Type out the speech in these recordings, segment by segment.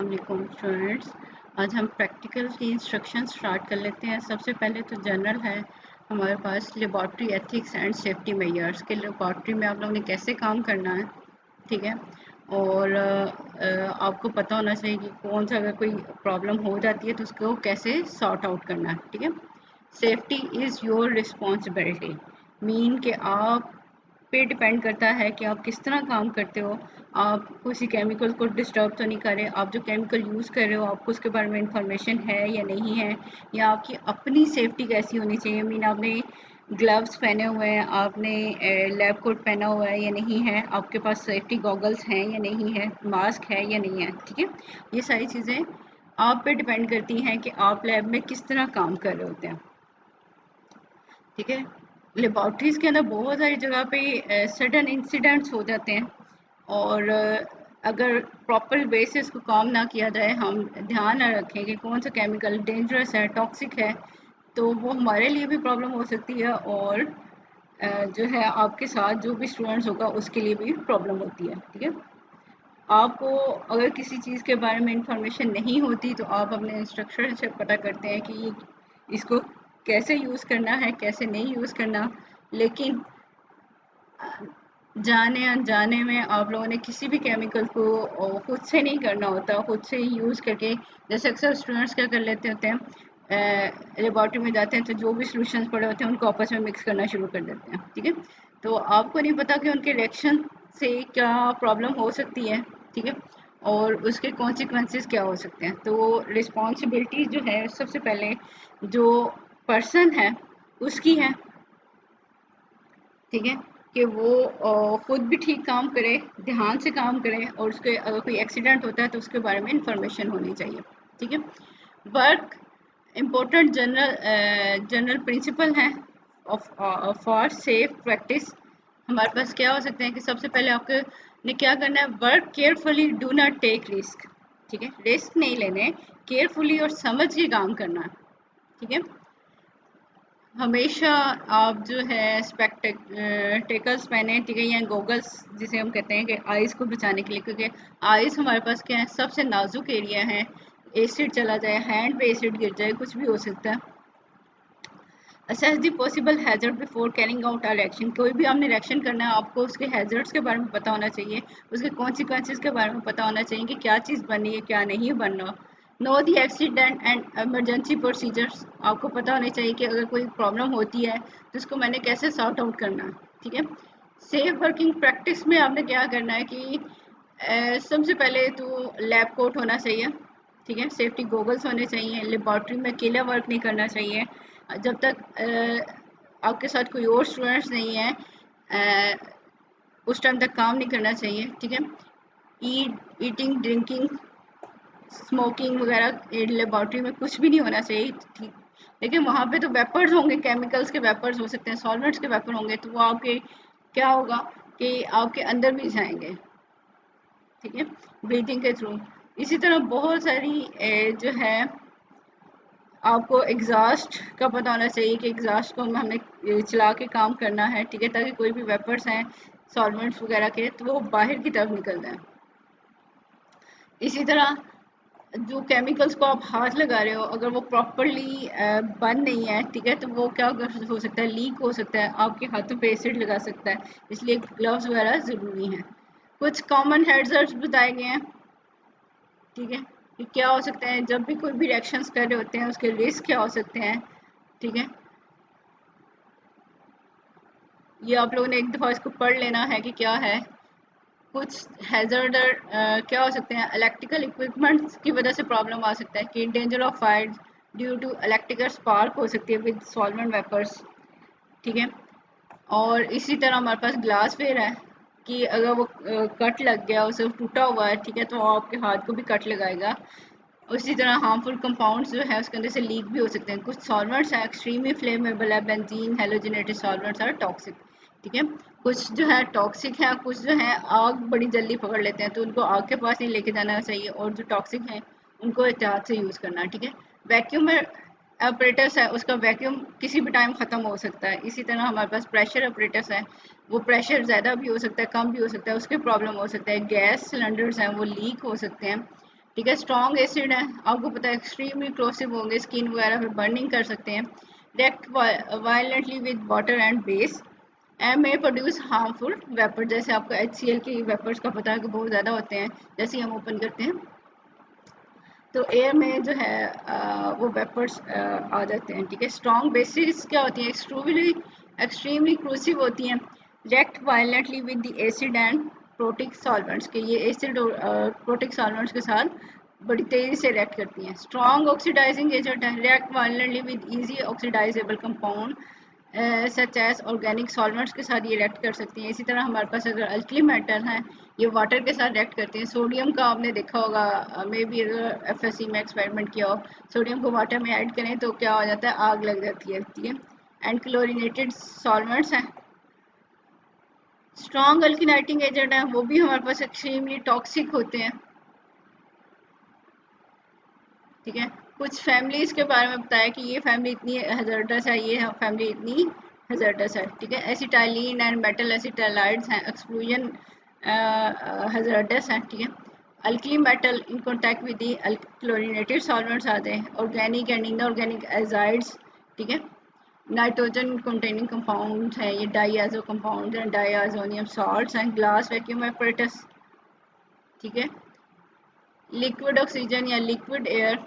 वालेकुम स्टूडेंट्स। आज हम प्रैक्टिकल की इंस्ट्रक्शन स्टार्ट कर लेते हैं। सबसे पहले तो जनरल है हमारे पास laboratory ethics and safety measures के लेबॉर्ट्री में आप लोगों ने कैसे काम करना है, ठीक है। और आपको पता होना चाहिए कि कौन सा अगर कोई प्रॉब्लम हो जाती है तो उसको कैसे सॉर्ट आउट करना है, ठीक है। Safety is your responsibility, mean कि आप पे डिपेंड करता है कि आप किस तरह काम करते हो। आप किसी केमिकल को डिस्टर्ब तो नहीं कर रहे, आप जो केमिकल यूज़ कर रहे हो आपको उसके बारे में इंफॉर्मेशन है या नहीं है, या आपकी अपनी सेफ्टी कैसी होनी चाहिए। मीन आपने ग्लव्स पहने हुए हैं, आपने लैब कोट पहना हुआ है या नहीं है, आपके पास सेफ्टी गॉगल्स हैं या नहीं है, मास्क है या नहीं है, ठीक है। ये सारी चीज़ें आप पे डिपेंड करती हैं कि आप लैब में किस तरह काम कर रहे होते हैं, ठीक है। लेबॉर्ट्रीज के अंदर बहुत सारी जगह पे सडन इंसिडेंट्स हो जाते हैं और अगर प्रॉपर वे से इसको काम ना किया जाए, हम ध्यान ना रखें कि कौन सा केमिकल डेंजरस है, टॉक्सिक है, तो वो हमारे लिए भी प्रॉब्लम हो सकती है और जो है आपके साथ जो भी स्टूडेंट्स होगा उसके लिए भी प्रॉब्लम होती है, ठीक है। आपको अगर किसी चीज़ के बारे में इंफॉर्मेशन नहीं होती तो आप अपने इंस्ट्रक्टर से पता करते हैं कि इसको कैसे यूज़ करना है, कैसे नहीं यूज़ करना। लेकिन जाने अनजाने में आप लोगों ने किसी भी केमिकल को खुद से नहीं करना होता, खुद से यूज़ करके, जैसे अक्सर स्टूडेंट्स क्या कर लेते होते हैं, लेबॉर्ट्री में जाते हैं तो जो भी सॉल्यूशंस पड़े होते हैं उनको आपस में मिक्स करना शुरू कर देते हैं, ठीक है। तो आपको नहीं पता कि उनके रिएक्शन से क्या प्रॉब्लम हो सकती है, ठीक है, और उसके कॉन्सिक्वेंसेस क्या हो सकते हैं। तो रिस्पॉन्सिबिलिटी जो है सबसे पहले जो पर्सन है उसकी है, ठीक है, कि वो खुद भी ठीक काम करे, ध्यान से काम करे, और उसके अगर कोई एक्सीडेंट होता है तो उसके बारे में इंफॉर्मेशन होनी चाहिए, ठीक है। वर्क इम्पोर्टेंट जनरल प्रिंसिपल हैं फॉर सेफ प्रैक्टिस। हमारे पास क्या हो सकते हैं कि सबसे पहले आपको ने क्या करना है, work carefully, do not take risk, ठीक है। रिस्क नहीं लेने, केयरफुली और समझ के काम करना है, ठीक है। हमेशा आप जो है स्पेक्टेकल्स पहने, ठीक है, या गोगल्स जिसे हम कहते हैं कि आइज़ को बचाने के लिए, क्योंकि आइज़ हमारे पास क्या है, सबसे नाजुक एरिया है। एसिड चला जाए, हैंड पे एसिड गिर जाए, कुछ भी हो सकता है। Assess the possible hazard before carrying out our action, कोई भी हमने रिएक्शन करना है आपको उसके हैजर्ड्स के बारे में पता होना चाहिए, उसके कॉन्सिक्वेंसेस के बारे में पता होना चाहिए कि क्या चीज़ बनी है, क्या नहीं बनना। Know the accident and emergency procedures, आपको पता होना चाहिए कि अगर कोई प्रॉब्लम होती है तो उसको मैंने कैसे सॉर्ट आउट करना है, ठीक है। सेफ वर्किंग प्रैक्टिस में आपने क्या करना है कि सबसे पहले तो लैब कोट होना चाहिए, ठीक है, सेफ्टी गोगल्स होने चाहिए, लेबॉर्ट्री में अकेला वर्क नहीं करना चाहिए जब तक आपके साथ कोई और स्टूडेंट्स नहीं है, उस टाइम तक काम नहीं करना चाहिए, ठीक है। ईटिंग, ड्रिंकिंग, स्मोकिंग वगैरह लेबॉर्ट्री में कुछ भी नहीं होना चाहिए, ठीक। लेकिन वहाँ पे तो वेपर्स होंगे, केमिकल्स के वेपर्स हो सकते हैं, सॉल्वेंट्स के वेपर होंगे, तो वो आपके क्या होगा कि आपके अंदर भी जाएंगे, ठीक है, ब्रीथिंग के थ्रू। इसी तरह बहुत सारी जो है आपको एग्जॉस्ट का पता होना चाहिए कि एग्जॉस्ट को हमें चला के काम करना है, ठीक है, ताकि कोई भी वेपर्स हैं सॉल्वेंट्स वगैरह के तो वो बाहर की तरफ निकल जाएं। इसी तरह जो केमिकल्स को आप हाथ लगा रहे हो अगर वो प्रॉपरली बंद नहीं है, ठीक है, तो वो क्या हो सकता है, लीक हो सकता है, आपके हाथों पे एसिड लगा सकता है, इसलिए ग्लव्स वगैरह ज़रूरी हैं। कुछ कॉमन हैजर्ड्स बताए गए हैं, ठीक है, कि क्या हो सकते हैं जब भी कोई भी रिएक्शंस कर रहे होते हैं उसके रिस्क क्या हो सकते हैं, ठीक है। ये आप लोगों ने एक दफ़ा इसको पढ़ लेना है कि क्या है। कुछ हैजर्ड क्या हो सकते हैं, इलेक्ट्रिकल इक्विपमेंट्स की वजह से प्रॉब्लम आ सकता है कि danger of fire due to electrical spark हो सकती है विद सॉल्वेंट वेपर्स, ठीक है। और इसी तरह हमारे पास ग्लास वेयर है कि अगर वो कट लग गया, उसे टूटा हुआ है, ठीक है, तो आपके हाथ को भी कट लगाएगा। उसी तरह हार्मफुल कंपाउंड्स जो है उसके अंदर से लीक भी हो सकते हैं। कुछ सॉल्वेंट्स हैं एक्सट्रीमली फ्लेमेबल है, benzene, halogenated solvents are toxic, ठीक है। कुछ जो है टॉक्सिक है, कुछ जो है आग बड़ी जल्दी पकड़ लेते हैं, तो उनको आग के पास नहीं लेके जाना चाहिए, और जो टॉक्सिक हैं उनको एहतियात से यूज़ करना, ठीक है। वैक्यूम में ऑपरेटर्स है, उसका वैक्यूम किसी भी टाइम ख़त्म हो सकता है। इसी तरह हमारे पास प्रेशर ऑपरेटर्स है, वो प्रेशर ज़्यादा भी हो सकता है, कम भी हो सकता है, उसके प्रॉब्लम हो सकता है। गैस सिलेंडर्स हैं वो लीक हो सकते हैं, ठीक है। स्ट्रॉन्ग एसिड है, आपको पता है एक्सट्रीमली क्रोसिव होंगे, स्किन वगैरह फिर बर्निंग कर सकते हैं। React violently with water and base and में प्रोड्यूस हार्मफुल वेपर, जैसे आपको HCl के वेपर्स का पता है कि बहुत ज़्यादा होते हैं, जैसे ही हम ओपन करते हैं तो एयर में जो है वो वेपर्स आ जाते हैं। ठीक है। स्ट्रॉन्ग बेसिस क्या होती है, एक्सट्रीमली क्रूसिव होती हैं, react violently with the acid and protic solvents, के ये एसिड और प्रोटिक सॉल्वेंट्स के साथ बड़ी तेज़ी से रिएक्ट करती हैं। स्ट्रॉन्ग ऑक्सीडाइजिंग एजेंट है, react violently with easy oxidizable compound such as organic solvents के साथ ये रिएक्ट कर सकती हैं। इसी तरह हमारे पास अगर अल्कली मेटल हैं, ये वाटर के साथ रिएक्ट करते हैं। सोडियम का आपने देखा होगा, मे बी अगर FSC में एक्सपेरिमेंट किया हो, सोडियम को वाटर में ऐड करें तो क्या हो जाता है, आग लग जाती है। ठीक है। एंड क्लोरीनेटेड सॉल्वेंट्स हैं, स्ट्रॉन्ग अल्किनाइटिंग एजेंट हैं, वो भी हमारे पास एक्सट्रीमली टॉक्सिक होते हैं। ठीक है। कुछ फैमिलीज के बारे में बताया कि ये फैमिली इतनी हजार्डस है, ये फैमिली इतनी हजार्डस है। ठीक है। एसिटाइलिन एंड मेटल एसिटाइलाइड्स हैं, एक्सक्लूजन हजार्डस हैं। ठीक है। Alkali metal in contact with the chlorinated solvents आते हैं, ऑर्गेनिक एंड इनऑर्गेनिक एजाइड्स। ठीक है। नाइट्रोजन कंटेनिंग कंपाउंड्स हैं, ये डाइआज़ो कंपाउंड्स हैं, डाइआज़ोनियम सॉल्ट्स हैं, ग्लास वैक्यूम एपरेटस। ठीक है। लिक्विड ऑक्सीजन या liquid air,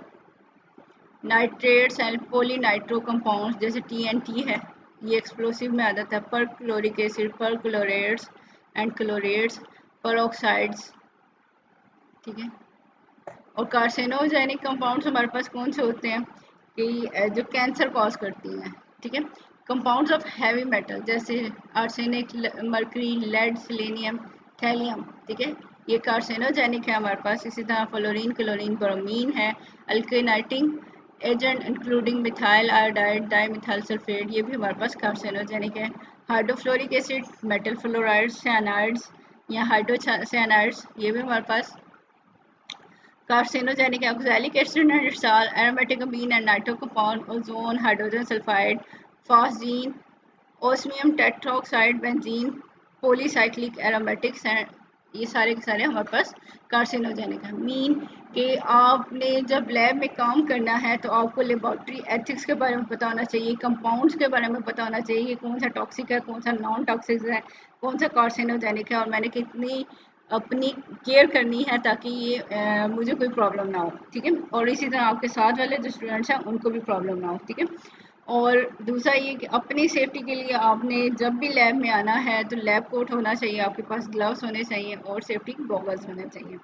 nitrates and polynitro compounds जैसे TNT है, ये एक्सप्लोसिव में आ जाता है। पर क्लोरिक एसिड, पर क्लोरेट्स एंड क्लोरेट्स, पर ऑक्साइड्स। ठीक है। और कार्सिनोजेनिक कंपाउंड्स हमारे पास कौन से होते हैं कि जो कैंसर कॉज करती हैं। ठीक है। कंपाउंड्स ऑफ हैवी मेटल जैसे arsenic, mercury, lead, selenium, thallium. ठीक है। ये कार्सिनोजेनिक है हमारे पास। इसी तरह फ्लोरीन, क्लोरीन, ब्रोमीन है। Alkylating agent including methyl iodide, dimethyl sulphate, ये भी हमारे पास कार्सिनोजेनिक है। Hydrofluoric acid, metal fluorides, cyanides या हाइड्रोसाइनाइड्स, ये भी हमारे पास कार्सिनोजेनिक है। Oxalic acid and its salt, aromatic amine and nitro compound, ozone, hydrogen sulphide, phosgene, osmium tetroxide, benzene, polycyclic aromatics हैं, ये सारे के सारे हमारे पास कार्सिनोजेनिक है। मीन कि आपने जब लैब में काम करना है तो आपको लेबॉर्ट्री एथिक्स के बारे में पता होना चाहिए, कंपाउंड्स के बारे में पता होना चाहिए, कौन सा टॉक्सिक है, कौन सा नॉन टॉक्सिक है, कौन सा कार्सिनोजेनिक है, और मैंने कितनी अपनी केयर करनी है ताकि ये मुझे कोई प्रॉब्लम ना हो। ठीक है। और इसी तरह आपके साथ वाले जो स्टूडेंट्स हैं उनको भी प्रॉब्लम ना हो। ठीक है। और दूसरा ये कि अपनी सेफ्टी के लिए आपने जब भी लैब में आना है तो लैब कोट होना चाहिए, आपके पास ग्लव्स होने चाहिए और सेफ्टी गॉगल्स होने चाहिए।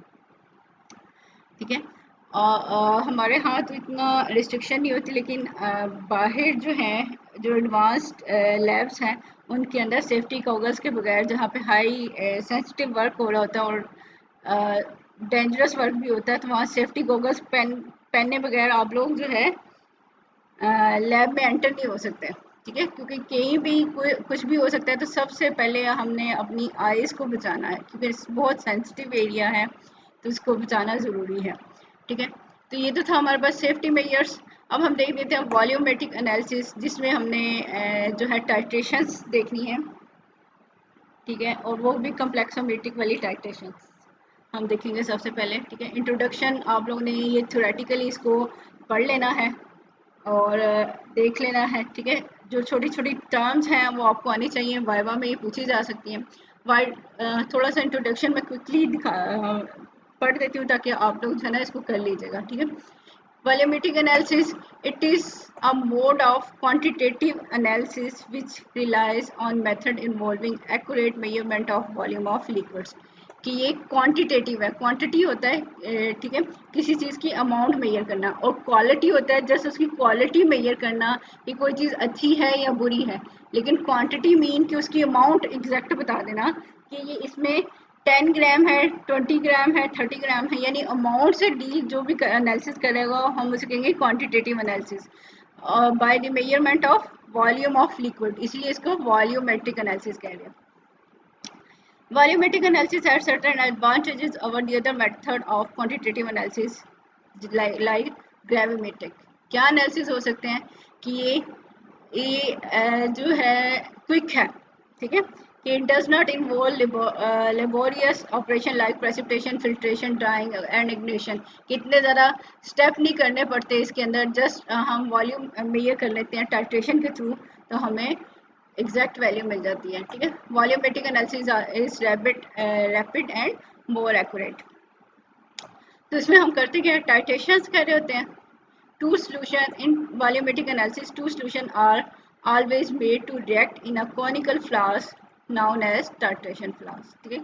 ठीक है। हमारे यहाँ तो इतना रिस्ट्रिक्शन नहीं होती, लेकिन बाहर जो हैं, जो एडवांस्ड लैब्स हैं, उनके अंदर सेफ्टी गॉगल्स के बगैर, जहाँ पे हाई सेंसिटिव वर्क हो रहा होता है और डेंजरस वर्क भी होता है, तो वहाँ सेफ्टी गॉगल्स पहनने बगैर आप लोग जो है लैब में एंटर नहीं हो सकते। ठीक है। क्योंकि कहीं भी कोई कुछ भी हो सकता है, तो सबसे पहले हमने अपनी आइज़ को बचाना है, क्योंकि बहुत सेंसिटिव एरिया है, तो इसको बचाना ज़रूरी है। ठीक है। तो ये तो था हमारे पास सेफ्टी मेजर्स। अब हम देख लेते हैं वॉल्यूमेट्रिक एनालिसिस, जिसमें हमने जो है टाइट्रेशंस देखनी है। ठीक है। और वो भी कम्प्लेक्सोमेट्रिक वाली टाइट्रेशंस हम देखेंगे सबसे पहले। ठीक है। इंट्रोडक्शन आप लोगों ने ये थ्योरेटिकली इसको पढ़ लेना है और देख लेना है। ठीक है। जो छोटी छोटी टर्म्स हैं वो आपको आनी चाहिए, वाइवा में ये पूछी जा सकती हैं। थोड़ा सा इंट्रोडक्शन में क्विकली पढ़ देती हूँ ताकि आप लोग जो है ना इसको कर लीजिएगा। ठीक है। Volumetric analysis, it is a mode of quantitative analysis which relies on method involving accurate measurement of volume of liquids। कि ये क्वांटिटेटिव है, क्वांटिटी होता है ठीक है, किसी चीज़ की अमाउंट मेजर करना, और क्वालिटी होता है जस्ट उसकी क्वालिटी मेजर करना कि कोई चीज़ अच्छी है या बुरी है। लेकिन क्वांटिटी मीन कि उसकी अमाउंट एग्जैक्ट बता देना कि ये इसमें 10 ग्राम है, 20 ग्राम है, 30 ग्राम है, यानी अमाउंट से डील जो भी एनालिसिस करेगा हम उसे कहेंगे quantitative analysis by the measurement of volume of liquid, इसलिए इसको वॉल्यूमेट्रिक एनालिसिस कह रहे हैं। Volumetric analysis has certain advantages over the other method of quantitative analysis like gravimetric। क्या एनालिसिस हो सकते हैं कि ये जो है क्विक है। ठीक है। कि it does not involve laborious operation like precipitation, filtration, drying and ignition. कितने ज़्यादा स्टेप नहीं करने पड़ते इसके अंदर, जस्ट हम वॉल्यूम मेजर कर लेते हैं टाइट्रेशन के थ्रू, तो हमें एग्जैक्ट वैल्यू मिल जाती है। ठीक है, volumetric analysis is rapid and more accurate. तो इसमें हम करते क्या, टाइट्रेशंस कर रहे होते हैं। Two solution in volumetric analysis, two solution are always made to react in a conical flask known as titration flask. ठीक है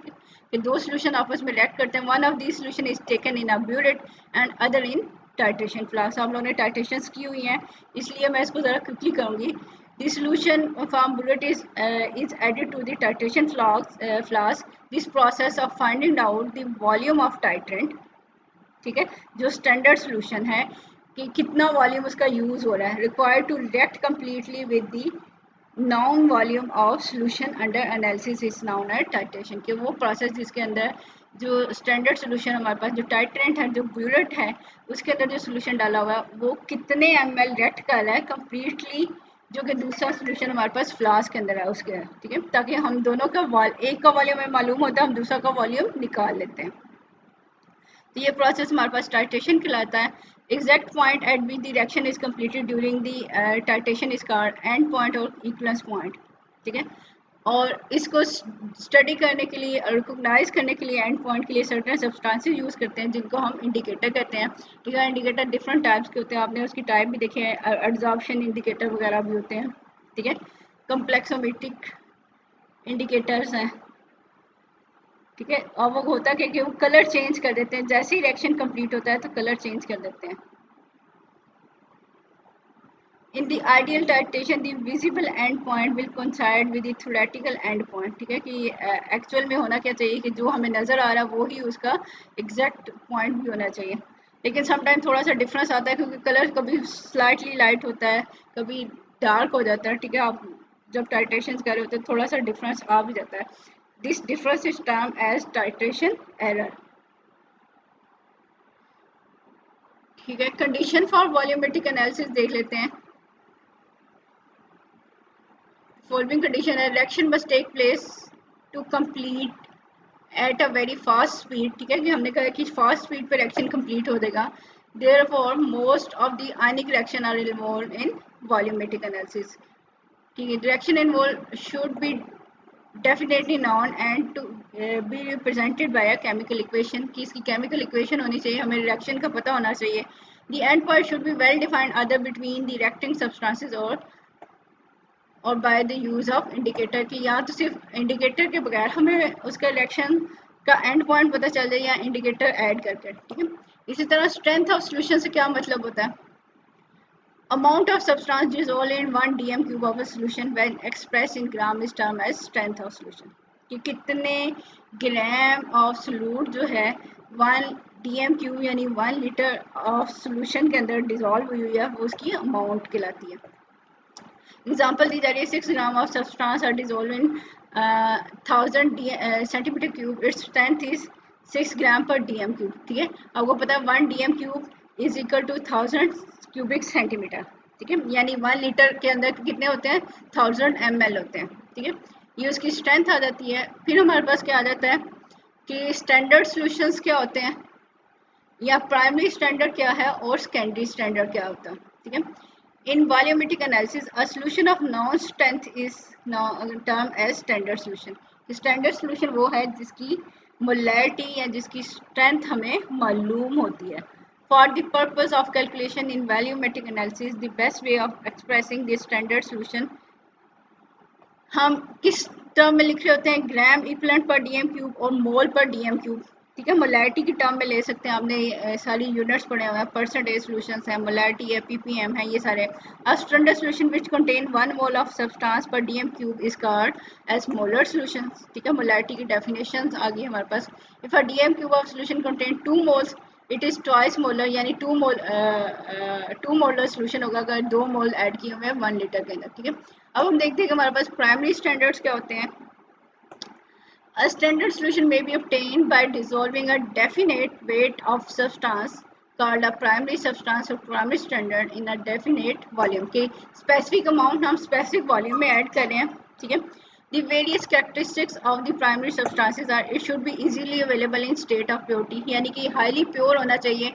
कि दो solution आपस में react करते हैं, one of these solution is taken in a burette and other in titration flask. आप लोगों ने titrations की हुई हैं इसलिए मैं इसको ज़रा quickly करूँगी। The solution from burette is added to the titration flask. This process of finding out the volume of titrant, ठीक है, जो स्टैंडर्ड सोल्यूशन है कि कितना वॉल्यूम उसका यूज हो रहा है, required to react completely with the known volume of solution under analysis is known as titration. कि वो प्रोसेस जिसके अंदर जो स्टैंडर्ड सोल्यूशन हमारे पास जो टाइट्रेंट है, जो ब्यूरेट है, उसके अंदर जो सोल्यूशन डाला हुआ है वो कितने ml रिएक्ट कर रहा है कंप्लीटली, जो कि दूसरा सोल्यूशन हमारे पास फ्लास्क के अंदर है उसके। ठीक है, ताकि हम दोनों का एक का वॉल्यूम हमें मालूम होता है, हम दूसरा का वॉल्यूम निकाल लेते हैं। तो ये प्रोसेस हमारे पास टाइट्रेशन कहलाता है। Exact point eight which the reaction is completed during the titration is called and point और इक्वलेंस पॉइंट। ठीक है, और इसको स्टडी करने के लिए, रिकॉग्नाइज करने के लिए एंड पॉइंट के लिए सर्टेन सब्सटेंसेस यूज़ करते हैं जिनको हम इंडिकेटर कहते हैं। ठीक है, इंडिकेटर डिफरेंट टाइप्स के होते हैं, आपने उसकी टाइप भी देखे हैं, एब्जॉर्प्शन इंडिकेटर वगैरह भी होते हैं। ठीक है, कम्प्लेक्सोमेट्रिक इंडिकेटर्स हैं। ठीक है, और वो होता है कि वो कलर चेंज कर देते हैं, जैसे ही रिएक्शन कंप्लीट होता है तो कलर चेंज कर देते हैं। In the ideal titration the visible and point will coincide with the theoretical and point. ठीक है, कि एक्चुअल में होना क्या चाहिए कि जो हमें नज़र आ रहा है वो ही उसका एग्जैक्ट पॉइंट भी होना चाहिए। लेकिन समटाइम थोड़ा सा डिफरेंस आता है क्योंकि कलर कभी स्लाइटली लाइट होता है, कभी डार्क हो जाता है। ठीक है, आप जब टाइट्रेशन कर रहे होते हैं थोड़ा सा डिफरेंस आ भी जाता है। This difference is termed as titration error. ठीक है, कंडीशन फॉर वॉल्यूमेट्रिक एनालिसिस देख लेते हैं। फॉलोइंग कंडीशन है, reaction must take place to complete at a very fast speed. ठीक है, कि हमने कहा कि फास्ट स्पीड पर रिएक्शन कंप्लीट हो जाएगा। Therefore most of the ionic reaction are involved in volumetric analysis. ठीक है, reaction involve should be definitely known and to be represented by a chemical equation. की इसकी केमिकल इक्वेशन होनी चाहिए, हमें रिएक्शन का पता होना चाहिए। The end point should be well defined other between the reacting substances और by the use of indicator. की या तो सिर्फ इंडिकेटर के बगैर हमें उसका रिएक्शन का एंड पॉइंट पता चल जाए या इंडिकेटर ऐड करके। ठीक है, इसी तरह स्ट्रेंथ ऑफ सोल्यूशन से क्या मतलब होता है, amount of substance dissolved in 1 dm cube of a solution when expressed in gram is termed as strength of solution। कि कितने ग्राम ऑफ सोल्यूट जो है 1 dm क्यूब यानी 1 लीटर ऑफ सोल्यूशन के अंदर डिजोल्व हुई है वो उसकी अमाउंट कहलाती है। एग्जाम्पल दी जा रही है 6 gram of substance are dissolve in 1000 centimetre cube, its strength is 6 gram per dm cube. ठीक है, आपको पता है 1 dm cube is equal to 1000 cubic centimetre. ठीक है, यानी 1 लीटर के अंदर कितने होते हैं, 1000 ml होते हैं। ठीक है, ये उसकी स्ट्रेंथ आ जाती है। फिर हमारे पास क्या आ जाता है कि स्टैंडर्ड सॉल्यूशंस क्या होते हैं, या प्राइमरी स्टैंडर्ड क्या है और सेकेंडरी स्टैंडर्ड क्या होता है। ठीक है, in volumetric analysis a solution of known strength is now termed as standard solution। Standard solution वो है जिसकी मोलैरिटी या जिसकी स्ट्रेंथ हमें मालूम होती है। For the purpose of calculation in volumetric analysis the best way of expressing the standard solution, हम किस टर्म में लिख रहे होते हैं, ग्राम इक्विवेलेंट पर डीएम क्यूब और मोल पर डीएम क्यूब। ठीक है, मोलैरिटी की टर्म में ले सकते हैं, आपने सारी यूनिट्स पढ़े हुए हैं, परसेंटेज सॉल्यूशंस हैं, मोलैरिटी है, पीपीएम है, ये सारे। A standard solution which contain 1 mole of substance per dm cube is called as molar solutions. ठीक है, मोलैरिटी की डेफिनेशंस आ गई हमारे पास। If a dm cube of solution contain 2 moles it is twice molar, यानी 2 मोलर सॉल्यूशन होगा अगर 2 मोल ऐड किए हुए हैं 1 लीटर के अंदर। ठीक है, अब हम देखते हैं कि हमारे पास प्राइमरी स्टैंडर्ड्स क्या होते हैं। A standard solution may be obtained by dissolving a definite weight of substance called a primary substance or primary standard in a definite volume। के specific amount हम specific volume में add कर रहे हैं। ठीक है, The various characteristics of the primary substances are it should be easily available in state of purity, यानी कि highly pure होना चाहिए,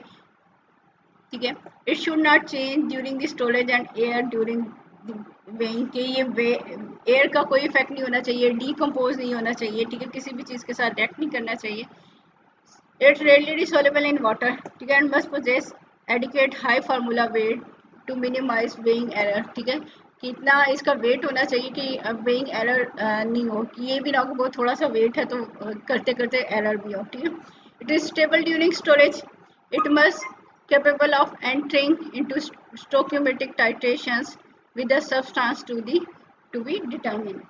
ठीक है. It should not change during the storage and air during the weighing, के ये air का कोई इफेक्ट नहीं होना चाहिए, डिकम्पोज नहीं होना चाहिए, ठीक है, किसी भी चीज़ के साथ रिएक्ट नहीं करना चाहिए. It's readily soluble in water, ठीक है, and must possess adequate high formula weight to minimize weighing error, ठीक है, कितना इसका वेट होना चाहिए कि वेइंग एरर नहीं हो, कि ये भी ना हो बहुत थोड़ा सा वेट है तो करते करते एरर भी हो, ठीक है. It is stable during storage. It must capable of entering into stoichiometric titrations with the substance to be determined.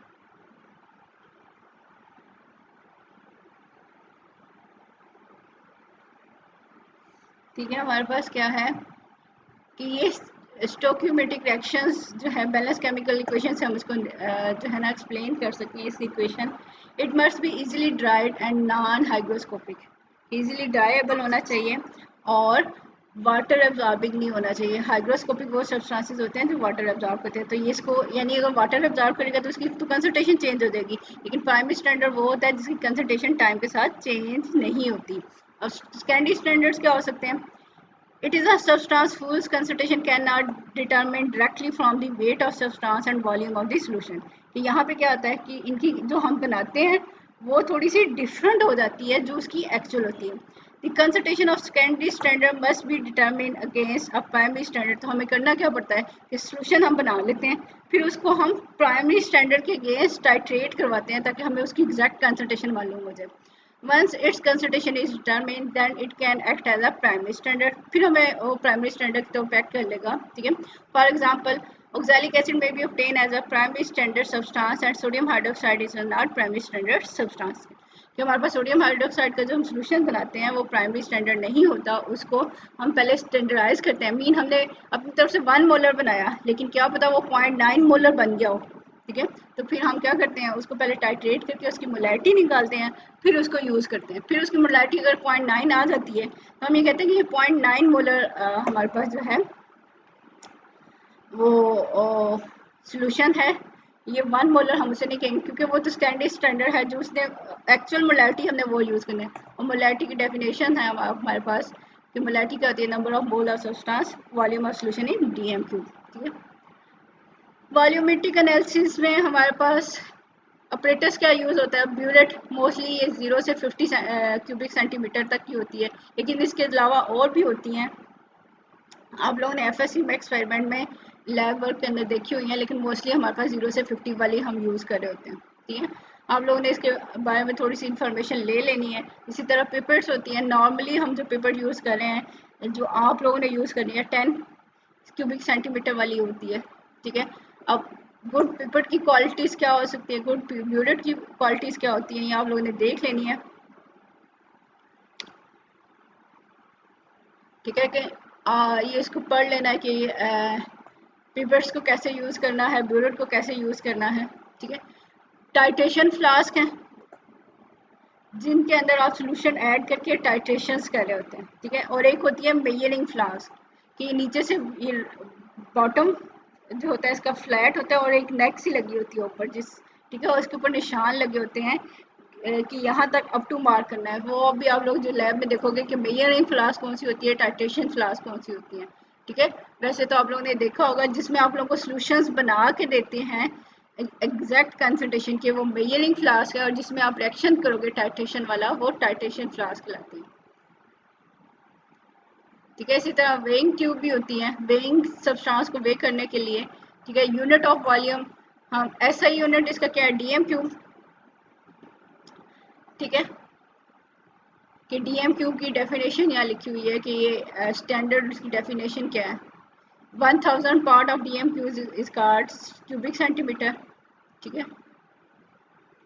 ठीक है, हमारे पास क्या है कि ये स्टोइकियोमेट्रिक रिएक्शंस जो है बैलेंस केमिकल इक्वेशन से हम इसको जो है ना एक्सप्लेन कर सकते हैं. इसकी equation it must be easily dried and non hygroscopic, easily dryable होना चाहिए और वाटर एब्जॉर्बिंग नहीं होना चाहिए. हाइग्रोस्कोपिक वो सब्सटेंसेस होते हैं जो वाटर एब्जॉर्ब करते हैं, तो ये इसको यानी अगर वाटर एब्जॉर्ब करेगा तो उसकी तो कंसंट्रेशन चेंज हो जाएगी, लेकिन प्राइमरी स्टैंडर्ड वो होता है जिसकी कंसंट्रेशन टाइम के साथ चेंज नहीं होती. और सेकेंडरी स्टैंडर्ड्स क्या हो सकते हैं? It is a substance whose concentration cannot determine directly from the weight of substance and volume of the solution. कि यहाँ पे क्या होता है कि इनकी जो हम बनाते हैं वो थोड़ी सी डिफरेंट हो जाती है जो उसकी एक्चुअल होती है. The concentration of secondary standard must be determined against a primary standard. तो हमें करना क्या पड़ता है कि सोल्यूशन हम बना लेते हैं, फिर उसको हम प्राइमरी स्टैंडर्ड के अगेंस्ट टाइट्रेट करवाते हैं ताकि हमें उसकी एग्जैक्ट कंसंट्रेशन मालूम हो जाए. Once its concentration is determined, then it can act as a primary standard. फिर हमें वो primary standard तो act कर लेगा, ठीक है. For example, oxalic acid may be obtained as a primary standard substance and sodium hydroxide is not primary standard substance. कि हमारे पास सोडियम हाइड्रोक्साइड का जो हम सोल्यूशन बनाते हैं वो प्राइमरी स्टैंडर्ड नहीं होता, उसको हम पहले स्टैंडर्डाइज करते हैं. मीन हमने अपनी तरफ से 1 मोलर बनाया लेकिन क्या पता वो 0.9 मोलर बन गया हो, ठीक है. तो फिर हम क्या करते हैं उसको पहले टाइट्रेट करके उसकी मोलैरिटी निकालते हैं, फिर उसको यूज़ करते हैं. फिर उसकी मोलैरिटी अगर 0.9 आ जाती है तो हम ये कहते हैं कि ये 0.9 मोलर हमारे पास जो है वो सोल्यूशन है. ये 1 मोलर हम उसे नहीं कहेंगे क्योंकि वो तो स्टैंडर्ड है जो उसने एक्चुअल मोलैरिटी हमने वो यूज़ करना है. और मोलैरिटी की डेफिनेशन है हमारे पास कि मोलैरिटी क्या होती है? Number of mole of substance volume of solution in DMQ, ठीक है. वॉल्यूमेट्रिक एनालिसिस में हमारे पास ऑपरेटर्स क्या यूज़ होता है? ब्यूरेट मोस्टली ये 0 से 50 क्यूबिक सेंटीमीटर तक की होती है, लेकिन इसके अलावा और भी होती हैं. आप लोगों ने FSC में एक्सपेरिमेंट में लैब वर्क के अंदर देखी हुई हैं, लेकिन मोस्टली हमारे पास 0 से 50 वाली हम यूज़ कर रहे होते हैं, ठीक है. आप लोगों ने इसके बारे में थोड़ी सी इन्फॉर्मेशन ले लेनी है. इसी तरह पेपर्स होती हैं. नॉर्मली हम जो पेपर यूज़ कर रहे हैं जो आप लोगों ने यूज़ करनी है 10 क्यूबिक सेंटीमीटर वाली होती है, ठीक है. अब गुड पेपर की क्वालिटीज़ क्या हो सकती है, गुड ब्यूरेट की क्वालिटीज़ क्या होती हैं, ये आप लोगों ने देख लेनी है, ठीक है. कि ये इसको पढ़ लेना है कि पेपर्स को कैसे यूज़ करना है, ब्यूरेट को कैसे यूज़ करना है, ठीक है. टाइट्रेशन फ्लास्क हैं जिनके अंदर आप सोल्यूशन ऐड करके टाइट्रेशंस कर रहे होते हैं, ठीक है. और एक होती है मेजरिंग फ्लास्क कि नीचे से ये बॉटम जो होता है इसका फ्लैट होता है और एक नेक सी लगी होती है ऊपर जिस, ठीक है, और इसके ऊपर निशान लगे होते हैं कि यहाँ तक अप टू मार्क करना है. वो भी आप लोग जो लैब में देखोगे कि मेजरिंग फ्लास्क कौन सी होती है, टाइट्रेशन फ्लास्क कौन सी होती है, ठीक है. वैसे तो आप लोगों ने देखा होगा जिसमें आप लोगों को सोल्यूशंस बना के देते हैं एग्जैक्ट कंसंट्रेशन के, वो मेजरिंग फ्लास्क है, और जिसमें आप रिएक्शन करोगे टाइट्रेशन वाला वो टाइट्रेशन फ्लास्क कहलाती है, ठीक है. इसी तरह वेइंग ट्यूब भी होती है वेइंग सब्सटेंस को वे करने के लिए, ठीक है. यूनिट ऑफ वॉल्यूम हम SI यूनिट इसका क्या है? DMQ, ठीक है. कि DMQ की डेफिनेशन यहाँ लिखी हुई है कि ये स्टैंडर्ड इसकी डेफिनेशन क्या है? 1000 part of DMQ is called cubic centimetre, ठीक है.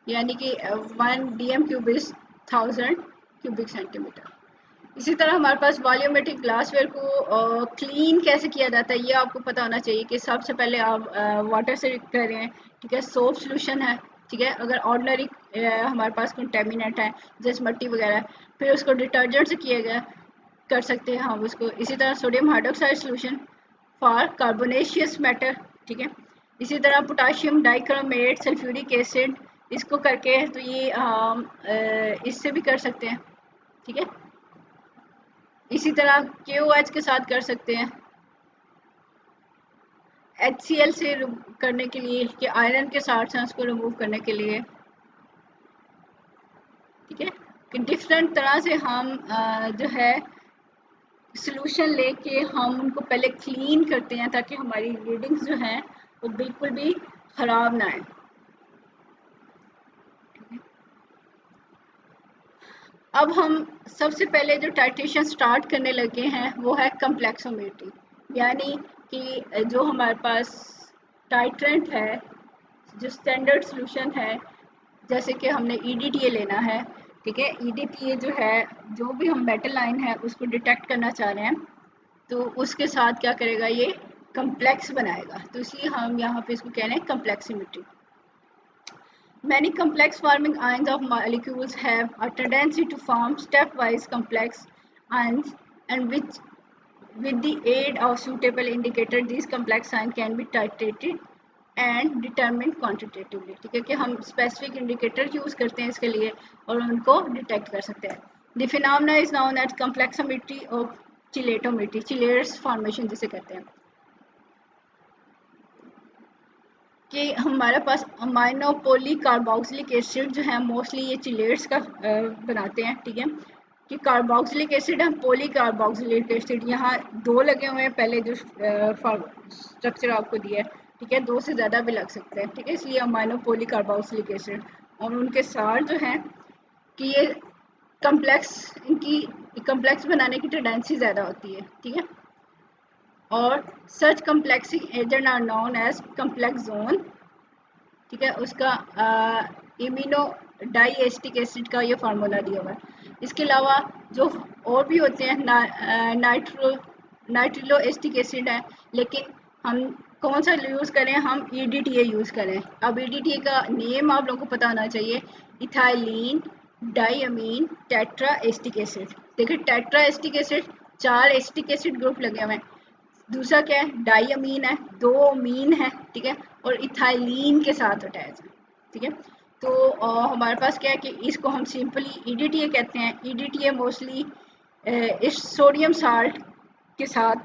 यानी कि 1 DMQ इज 1000 क्यूबिक सेंटीमीटर. इसी तरह हमारे पास वॉल्यूमेट्रिक ग्लासवेयर को क्लीन कैसे किया जाता है ये आपको पता होना चाहिए कि सबसे पहले आप वाटर से कर रहे हैं, ठीक है. सोप सोल्यूशन है, ठीक है. अगर ऑर्डिनरी हमारे पास कंटेमिनेंट है जैसे मट्टी वगैरह, फिर उसको डिटर्जेंट से किया गया कर सकते हैं हम उसको. इसी तरह sodium hydroxide solution for carbonaceous matter, ठीक है. इसी तरह पोटाशियम डाइक्रोमेट, सल्फ्यूरिक एसिड, इसको करके तो ये हम इससे भी कर सकते हैं, ठीक है। इसी तरह KOH के साथ कर सकते हैं, HCl से करने के लिए, कि आयरन के साथ हैं उसको रिमूव करने के लिए, ठीक है। कि डिफरेंट तरह से हम जो है सॉल्यूशन लेके हम उनको पहले क्लीन करते हैं ताकि हमारी रीडिंग्स जो हैं वो बिल्कुल भी ख़राब ना आए। अब हम सबसे पहले जो टाइट्रेशन स्टार्ट करने लगे हैं वो है कम्प्लेक्सोमेट्री, यानी कि जो हमारे पास टाइट्रेंट है, जो स्टैंडर्ड सॉल्यूशन है, जैसे कि हमने EDTA लेना है, ठीक है। EDTA जो है, जो भी हम मेटल लाइन है उसको डिटेक्ट करना चाह रहे हैं तो उसके साथ क्या करेगा, ये कम्प्लेक्स बनाएगा, तो इसलिए हम यहाँ पे इसको कह रहे हैं कम्प्लेक्सीमेट्री। Many complex forming ions of molecules have a tendency to form stepwise complex ions, and with the aid of suitable indicator these complex ions can be titrated and determined quantitatively, ठीक है। कि हम specific indicator यूज़ करते हैं इसके लिए और उनको डिटेक्ट कर सकते हैं। The phenomena is known as complexometry or chilatometry, chelates formation जिसे कहते हैं, कि हमारे पास अमाइनो पॉलीकार्बोक्सिलिक एसिड जो है मोस्टली ये चिलेट्स का बनाते हैं, ठीक है। कि कार्बोक्सिलिक एसिड है, पॉलीकार्बोक्सिलिक एसिड, यहाँ 2 लगे हुए हैं पहले जो स्ट्रक्चर आपको दिया है, ठीक है। 2 से ज़्यादा भी लग सकते हैं, ठीक है। इसलिए अमाइनो पॉलीकार्बोक्सिलिक एसिड, और उनके साथ जो है कि ये इनकी कम्प्लेक्स बनाने की टेंडेंसी ज़्यादा होती है, ठीक है। और such complexing agent are known as complexones, ठीक है। उसका इम्यूनो डाइएस्टिक एसिड का ये फार्मूला दिया हुआ है। इसके अलावा जो और भी होते हैं नाइट्रिलो एस्टिक एसिड है, लेकिन हम कौन सा यूज़ करें, हम EDTA यूज़ करें। अब EDTA का नेम आप लोगों को पता होना चाहिए, इथाइलिन डाइअमीन टेट्रा एस्टिक एसिड। देखिए tetra acetic acid 4 acetic acid group लगे हुए हैं, दूसरा क्या है, डाइअमीन है, 2 अमीन है, ठीक है, और इथाइलिन के साथ अटैच है, ठीक है। तो हमारे पास क्या है कि इसको हम सिंपली EDTA कहते हैं। EDTA मोस्टली इस सोडियम साल्ट के साथ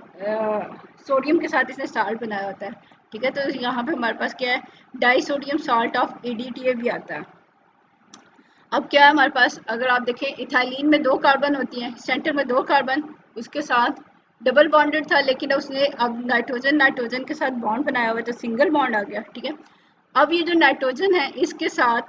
सोडियम के साथ इसने साल्ट बनाया होता है, ठीक है। तो यहाँ पे हमारे पास क्या है, die sodium salt of EDTA भी आता है। अब क्या है हमारे पास, अगर आप देखें इथाइलिन में 2 कार्बन होती हैं, सेंटर में 2 कार्बन, उसके साथ डबल बॉन्डेड था, लेकिन उसने अब नाइट्रोजन के साथ बॉन्ड बनाया हुआ तो सिंगल बॉन्ड आ गया, ठीक है। अब ये जो नाइट्रोजन है इसके साथ,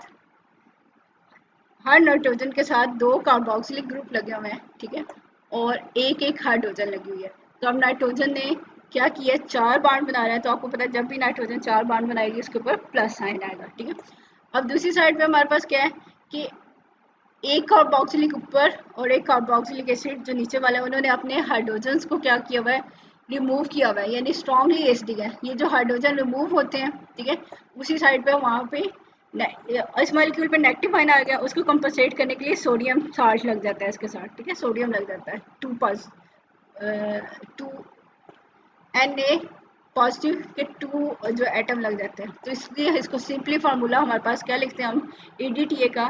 हर नाइट्रोजन के साथ 2 कार्बोक्सिलिक ग्रुप लगे हुए हैं, ठीक है, और एक हाइड्रोजन लगी हुई है। तो अब नाइट्रोजन ने क्या किया, 4 बॉन्ड बना रहा है, तो आपको पता है जब भी नाइट्रोजन 4 बॉन्ड बनाएगी उसके ऊपर प्लस साइन आएगा, ठीक है। अब दूसरी साइड पे हमारे पास क्या है कि एक कार्बोक्सिलिक ऊपर और एक कार्बोक्सिलिक एसिड जो नीचे वाले, उन्होंने अपने हाइड्रोजन्स को क्या किया हुआ है, रिमूव किया हुआ है, यानी स्ट्रांगली एसिडिक है। ये जो हाइड्रोजन रिमूव होते हैं, ठीक है, उसी साइड पे वहाँ पे इस मॉलिक्यूल पे नेगेटिव आयन आ गया, उसको कंपनसेट करने के लिए सोडियम चार्ज लग जाता है इसके साथ, ठीक है, सोडियम लग जाता है 2 Na पॉजिटिव के 2 जो एटम लग जाते हैं। तो इसलिए इसको सिंपली फार्मूला हमारे पास क्या लिखते हैं हम, EDTA का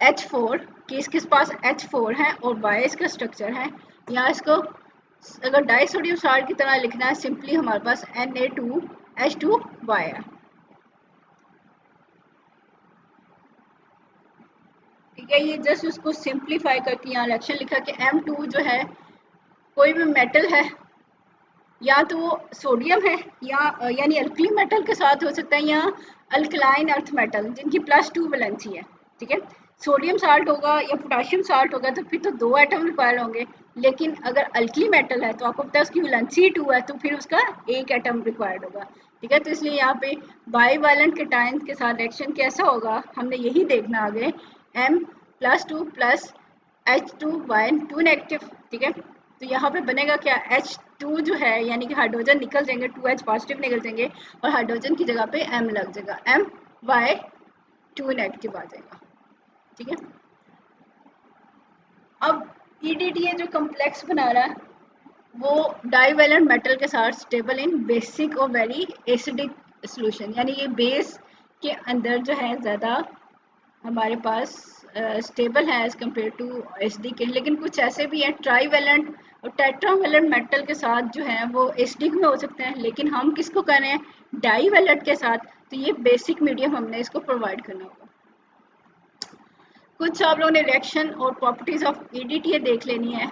H4, कि इसके पास H4 है और Y इसका स्ट्रक्चर है। यहाँ इसको अगर डाई सोडियम साल्ट की तरह लिखना है, सिंपली हमारे पास Na2H2Y है, ठीक है। ये जस्ट उसको सिंप्लीफाई करके यहाँ रिएक्शन लिखा कि M2 जो है कोई भी मेटल है, या तो वो सोडियम है या यानी अल्कली मेटल के साथ हो सकता है, या अल्कलाइन अर्थ मेटल जिनकी +2 वैलेंसी है, ठीक है। सोडियम साल्ट होगा या पोटाशियम साल्ट होगा तो फिर तो 2 एटम रिक्वायर होंगे, लेकिन अगर अल्कली मेटल है तो आपको पता है उसकी वैलेंसी 2 है, तो फिर उसका 1 एटम रिक्वायर्ड होगा, ठीक है। तो इसलिए यहाँ पे बाईवैलेंट केटायन के साथ रिएक्शन कैसा होगा, हमने यही देखना आगे, M+2 प्लस H2Y2 नेगेटिव, ठीक है। तो यहाँ पे बनेगा क्या, H2 जो है यानी कि हाइड्रोजन निकल जाएंगे, 2H पॉजिटिव निकल जाएंगे और हाइड्रोजन की जगह पे M लग जाएगा, My2 नेगेटिव आ जाएगा, ठीक है। अब EDTA जो कम्प्लेक्स बना रहा है वो डाईवैलेंट मेटल के साथ स्टेबल इन बेसिक और वेरी एसिडिक सॉल्यूशन, यानी ये बेस के अंदर जो है ज़्यादा हमारे पास स्टेबल है एज कम्पेयर टू एचडी के, लेकिन कुछ ऐसे भी हैं ट्राईवेलेंट और टेट्रावेलेंट मेटल के साथ जो है वो एचडी में हो सकते हैं, लेकिन हम किसको कर रहे हैं डाईवेलेंट के साथ, तो ये बेसिक मीडियम हमने इसको प्रोवाइड करना होगा। कुछ आप लोगों ने रिएक्शन और प्रॉपर्टीज ऑफ ईडीटीए देख लेनी है।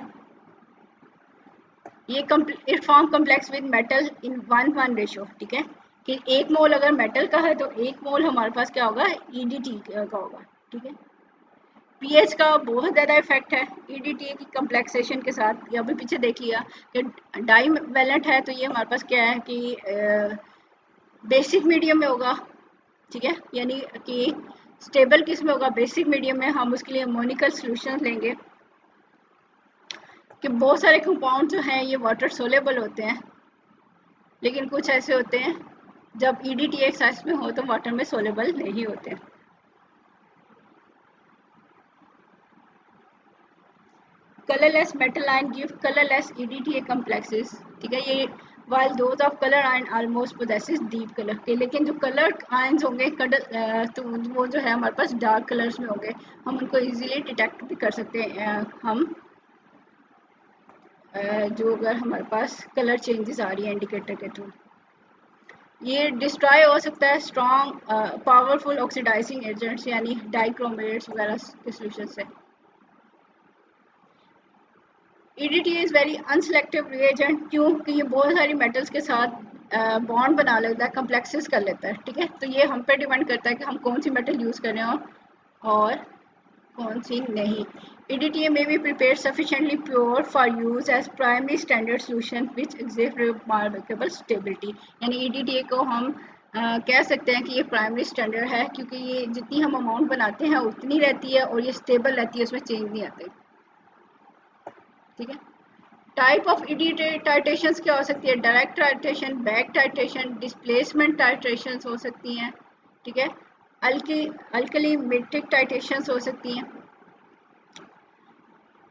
ये it form complex with metal in 1:1 ratio, ठीक है, कि 1 मोल अगर मेटल का है तो 1 मोल हमारे पास क्या होगा ईडीटी का होगा, ठीक है। पीएच का बहुत ज़्यादा इफेक्ट है ईडीटी की कम्प्लेक्सेशन के साथ। ये अभी पीछे देख लिया कि डाईवेलेंट है तो ये हमारे पास क्या है कि बेसिक मीडियम में होगा, ठीक है, यानी कि स्टेबल किस में होगा बेसिक मीडियम में। हम उसके लिए मोनिकल सोल्यूशन लेंगे कि बहुत सारे कंपाउंड जो हैं ये वाटर सोलेबल होते हैं, लेकिन कुछ ऐसे होते हैं जब ईडीटी एक साइज में हो तो वाटर में सोलेबल नहीं होते। colorless metal ion give colorless EDTA complexes, ठीक है, ये while those of color ion almost possesses deep color के, लेकिन जो कलर आयंस होंगे तो वो जो है हमारे पास डार्क कलर्स में होंगे, हम उनको इजीली डिटेक्ट भी कर सकते हैं। हम जो अगर हमारे पास कलर चेंजेस आ रही है इंडिकेटर के थ्रू, ये डिस्ट्रॉय हो सकता है स्ट्रॉन्ग पावरफुल ऑक्सीडाइजिंग एजेंट्स यानी डाइक्रोमेट्स वगैरह के सोल्यूशन से। EDTA इज़ वेरी अनसेलेक्टिव रिएजेंट, क्योंकि ये बहुत सारी मेटल्स के साथ बॉन्ड बना लेता है, कम्प्लेक्सेस कर लेता है, ठीक है। तो ये हम पे डिपेंड करता है कि हम कौन सी मेटल यूज़ कर रहे हो और कौन सी नहीं। EDTA may be prepared sufficiently pure for use as primary standard solution which exhibit remarkable stability, यानी EDTA को हम कह सकते हैं कि ये प्राइमरी स्टैंडर्ड है, क्योंकि ये जितनी हम अमाउंट बनाते हैं उतनी रहती है और ये स्टेबल रहती है, उसमें चेंज नहीं आते, ठीक है। टाइप ऑफ EDTA टाइट्रेशंस क्या हो सकती है, direct titration, back titration, displacement titrations हो सकती हैं, ठीक है, अल्कली मेट्रिक टाइट्रेशंस हो सकती हैं,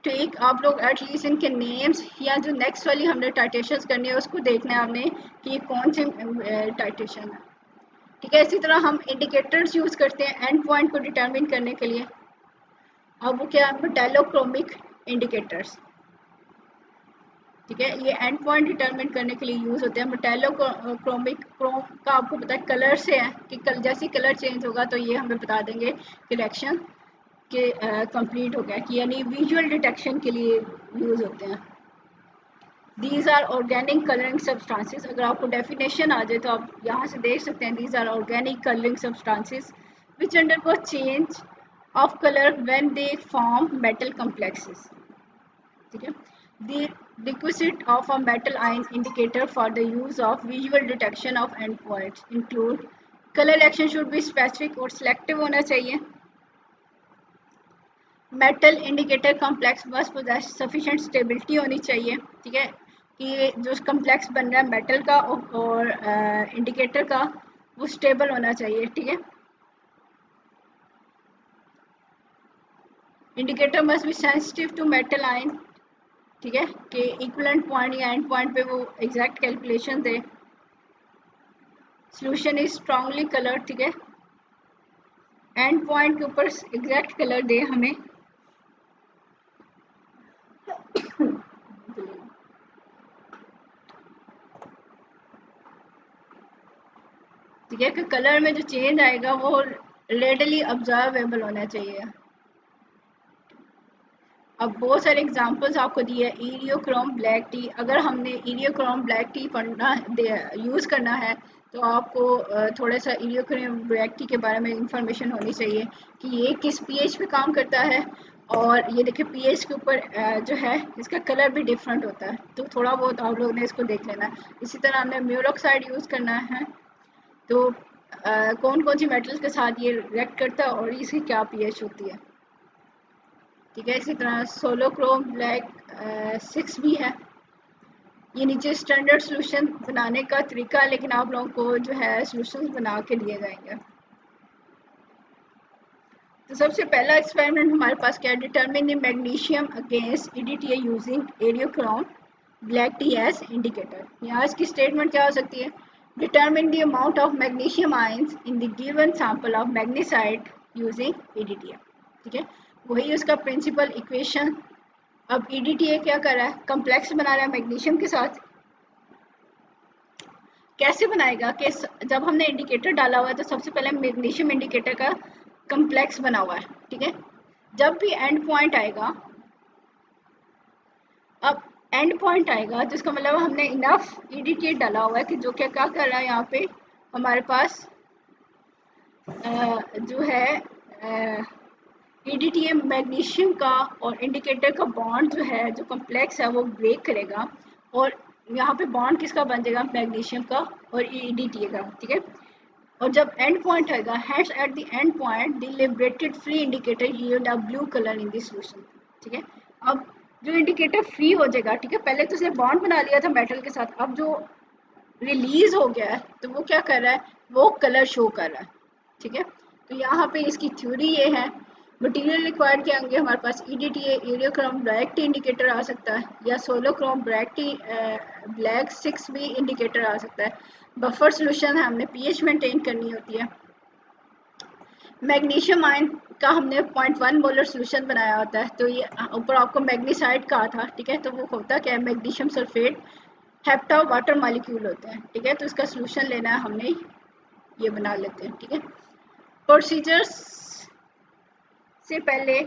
ठीक। आप लोग एटलीस्ट इनके नेम्स या जो नेक्स्ट वाली हमने टाइट्रेशंस करनी है उसको देखना है आपने कि ये कौन सी टाइट्रेशन है, ठीक है। इसी तरह हम इंडिकेटर्स यूज़ करते हैं एंड पॉइंट को डिटरमिन करने के लिए। अब वो क्या है मेटालोक्रोमिक इंडिकेटर्स, ठीक है, ये एंड पॉइंट डिटरमिन करने के लिए यूज़ होते हैं। मेटालोक्रोमिक क्रोम का आपको पता है कलर से है कि जैसे कलर चेंज होगा तो ये हमें बता देंगे कि रिएक्शन के कंप्लीट हो गया, कि यानी विजुअल डिटेक्शन के लिए यूज़ होते हैं। These are organic colouring substances, अगर आपको डेफिनेशन आ जाए तो आप यहाँ से देख सकते हैं। These are organic colouring substances which undergo change of colour when they form metal complexes, ठीक है। The requisite of a metal ion indicator for the use of visual detection of endpoints include color reaction should be specific और selective होना चाहिए। Metal indicator complex must possess sufficient stability होनी चाहिए, ठीक है, कि जो कॉम्प्लेक्स बन रहा है मेटल का और इंडिकेटर का वो स्टेबल होना चाहिए, ठीक है। Indicator must be sensitive to metal ion, ठीक है, कि इक्विवेलेंट पॉइंट या एंड पॉइंट पे वो एग्जैक्ट कैलकुलेशन दे। सोल्यूशन इज स्ट्रांगली कलर, ठीक है, एंड पॉइंट के ऊपर एग्जैक्ट कलर दे हमें। ठीक है, कि कलर में जो चेंज आएगा वो रेडली ऑब्जर्वेबल होना चाहिए। अब बहुत सारे एग्जांपल्स आपको दिए हैं। इरियोक्रोम ब्लैक टी, अगर हमने इरियोक्रोम ब्लैक टी पढ़ना यूज़ करना है तो आपको थोड़ा सा इरियोक्रोम ब्लैक टी के बारे में इंफॉर्मेशन होनी चाहिए कि ये किस पीएच पे काम करता है, और ये देखिए पीएच के ऊपर जो है इसका कलर भी डिफरेंट होता है, तो थोड़ा बहुत आप लोगों ने इसको देख लेना है। इसी तरह हमने म्यूरोक्साइड यूज़ करना है, तो कौन कौन सी मेटल्स के साथ ये रिएक्ट करता है और इसकी क्या पीएच होती है, ठीक है। इसी तरह सोलोक्रोम ब्लैक 6 भी है। ये नीचे स्टैंडर्ड सॉल्यूशन बनाने का तरीका है, लेकिन आप लोगों को जो है सॉल्यूशंस बना के दिए जाएंगे। तो सबसे पहला एक्सपेरिमेंट हमारे पास क्या है, determine the magnesium against EDTA using eriochrome black T as indicator. यहाँ इसकी स्टेटमेंट क्या हो सकती है, determine the amount of magnesium ions in the given sample of magnesite using EDTA। ठीक है, वही उसका प्रिंसिपल इक्वेशन। अब EDTA क्या कर रहा है, कम्प्लेक्स बना रहा है मैग्नीशियम के साथ। कैसे बनाएगा कि जब हमने इंडिकेटर डाला हुआ है तो सबसे पहले मैग्नीशियम इंडिकेटर का कम्प्लेक्स बना हुआ है। ठीक है, जब भी एंड पॉइंट आएगा, अब एंड पॉइंट आएगा तो इसका मतलब हमने इनफ EDTA डाला हुआ है कि जो क्या क्या कर रहा है, यहाँ पे हमारे पास जो है EDTA मैग्नीशियम का और इंडिकेटर का बॉन्ड जो है, जो कम्प्लेक्स है, वो ब्रेक करेगा और यहाँ पे बॉन्ड किसका बन जाएगा, मैग्नीशियम का और EDTA का। ठीक है, और जब एंड पॉइंट आएगा, hash eight the end point the liberated free indicator yield a blue colour in the solution. ठीक है, अब जो इंडिकेटर फ्री हो जाएगा, ठीक है, पहले तो उसने बॉन्ड बना लिया था मेटल के साथ, अब जो रिलीज हो गया है तो वो क्या कर रहा है, वो कलर शो कर रहा है। ठीक है, तो यहाँ पे इसकी थ्योरी ये है। मटेरियल रिक्वायर्ड के आगे हमारे पास EDTA eriochrome black T indicator आ सकता है, या solochrome black T black 6B indicator आ सकता है। बफर सोल्यूशन है, हमने pH मेंटेन करनी होती है। मैग्नीशियम आयन का हमने 0.1 मोलर सोल्यूशन बनाया होता है, तो ये ऊपर आपको मैग्नीसाइड कहा था। ठीक है, तो वो होता क्या है, magnesium sulphate hepta water molecule होते हैं। ठीक है, तो इसका सोल्यूशन लेना है, हमने ये बना लेते हैं। ठीक है, प्रोसीजर्स से पहले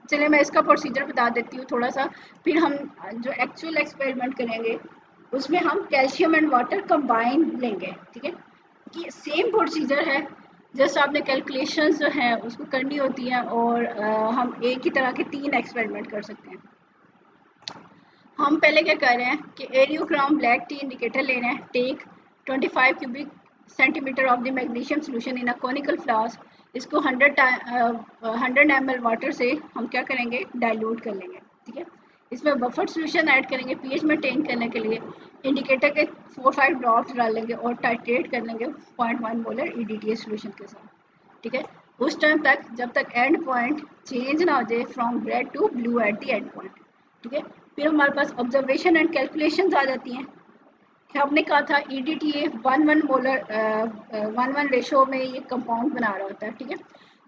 चलिए मैं इसका प्रोसीजर बता देती हूँ थोड़ा सा, फिर हम जो एक्चुअल एक्सपेरिमेंट करेंगे उसमें हम कैल्शियम एंड वाटर कंबाइन लेंगे। ठीक है, कि सेम प्रोसीजर है, जस्ट आपने कैलकुलेशंस जो है उसको करनी होती है, और हम एक ही तरह के 3 एक्सपेरिमेंट कर सकते हैं। हम पहले क्या कर रहे हैं कि एरियोक्रोम ब्लैक टी इंडिकेटर ले रहे हैं। Take 25 cubic centimetre of the magnesium solution in a conical flask. इसको 100 ml वाटर से हम क्या करेंगे, डाइल्यूट कर लेंगे। ठीक है, इसमें बफर सोल्यूशन ऐड करेंगे pH मेंटेन करने के लिए। इंडिकेटर के 4-5 ड्रॉप्स डाल लेंगे और टाइट्रेट कर लेंगे 0.1 मोलर EDTA सोल्यूशन के साथ। ठीक है, उस टाइम तक जब तक एंड पॉइंट चेंज ना हो जाए from red to blue at the end point. ठीक है, फिर हमारे पास ऑब्जर्वेशन एंड कैलकुलेशंस आ जाती हैं कि हमने कहा था EDTA 1:1 मोलर 1:1 रेशो में ये कंपाउंड बना रहा होता है। ठीक है,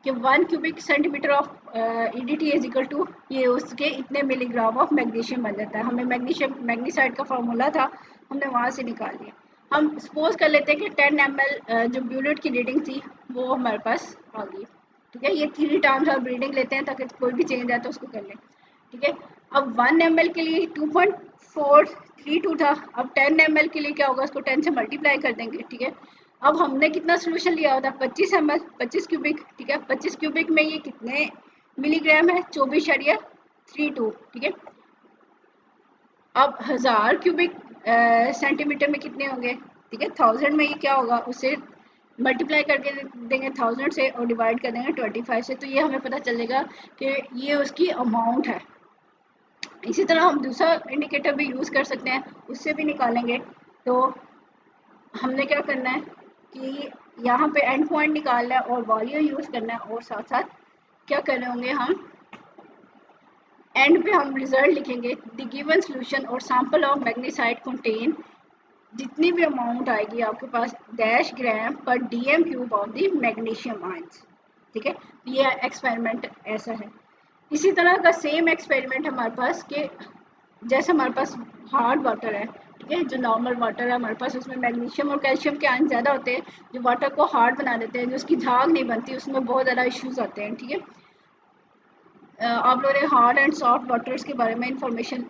कि 1 cubic centimetre of EDTA is equal to ये उसके इतने मिलीग्राम ऑफ मैग्नीशियम बन जाता है। हमें मैग्नीशियम मैग्नीसाइड का फार्मूला था, हमने वहाँ से निकाल लिया। हम सपोज कर लेते हैं कि 10 ml जो ब्यूलेट की रीडिंग थी वो हमारे पास आ गई। ठीक है, ये 3 टाइम्स हम रीडिंग लेते हैं ताकि कोई भी चेंज आए तो उसको कर लें। ठीक है, अब 1 ml के लिए 2.432 था, अब 10 ml के लिए क्या होगा, उसको 10 से मल्टीप्लाई कर देंगे। ठीक है, अब हमने कितना सोल्यूशन लिया होता, 25 ml 25 क्यूबिक। ठीक है, 25 क्यूबिक में ये कितने मिलीग्राम है, 24.32। ठीक है, अब 1000 क्यूबिक सेंटीमीटर में कितने होंगे, ठीक है, 1000 में ये क्या होगा, उसे मल्टीप्लाई करके देंगे 1000 से और डिवाइड कर देंगे 25 से, तो ये हमें पता चलेगा कि ये उसकी अमाउंट है। इसी तरह हम दूसरा इंडिकेटर भी यूज़ कर सकते हैं, उससे भी निकालेंगे। तो हमने क्या करना है कि यहाँ पे एंड पॉइंट निकालना है और वॉल्यूम यूज़ करना है, और साथ साथ क्या कर रहे होंगे हम, एंड पे हम रिजल्ट लिखेंगे द गिवन सॉल्यूशन और सैंपल ऑफ मैग्नीसाइड कंटेन, जितनी भी अमाउंट आएगी आपके पास डैश ग्राम पर DM cube of the magnesium ions. ठीक है, ये एक्सपेरिमेंट ऐसा है। इसी तरह का सेम एक्सपेरिमेंट हमारे पास के जैसे हमारे पास हार्ड वाटर है। ठीक है, जो नॉर्मल वाटर है हमारे पास, उसमें मैग्नीशियम और कैल्शियम के आयन ज़्यादा होते हैं जो वाटर को हार्ड बना देते हैं, जो उसकी झाग नहीं बनती, उसमें बहुत ज़्यादा इश्यूज आते हैं। ठीक है, आप लोगों ने हार्ड एंड सॉफ्ट वाटर्स के बारे में इंफॉर्मेशन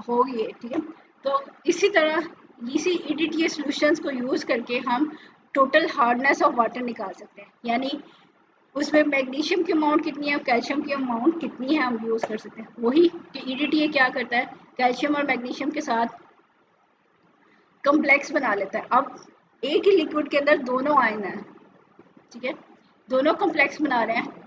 होगी है। ठीक है, तो इसी तरह इसी EDTA सॉल्यूशंस को यूज़ करके हम टोटल हार्डनेस ऑफ वाटर निकाल सकते हैं, यानी उसमें मैग्नीशियम की अमाउंट कितनी है, कैल्शियम की अमाउंट कितनी है, हम यूज़ कर सकते हैं। वही कि EDTA क्या करता है, कैल्शियम और मैग्नीशियम के साथ कम्प्लेक्स बना लेता है। अब एक ही लिक्विड के अंदर दोनों आयन हैं। ठीक है, दोनों कम्प्लेक्स बना रहे हैं।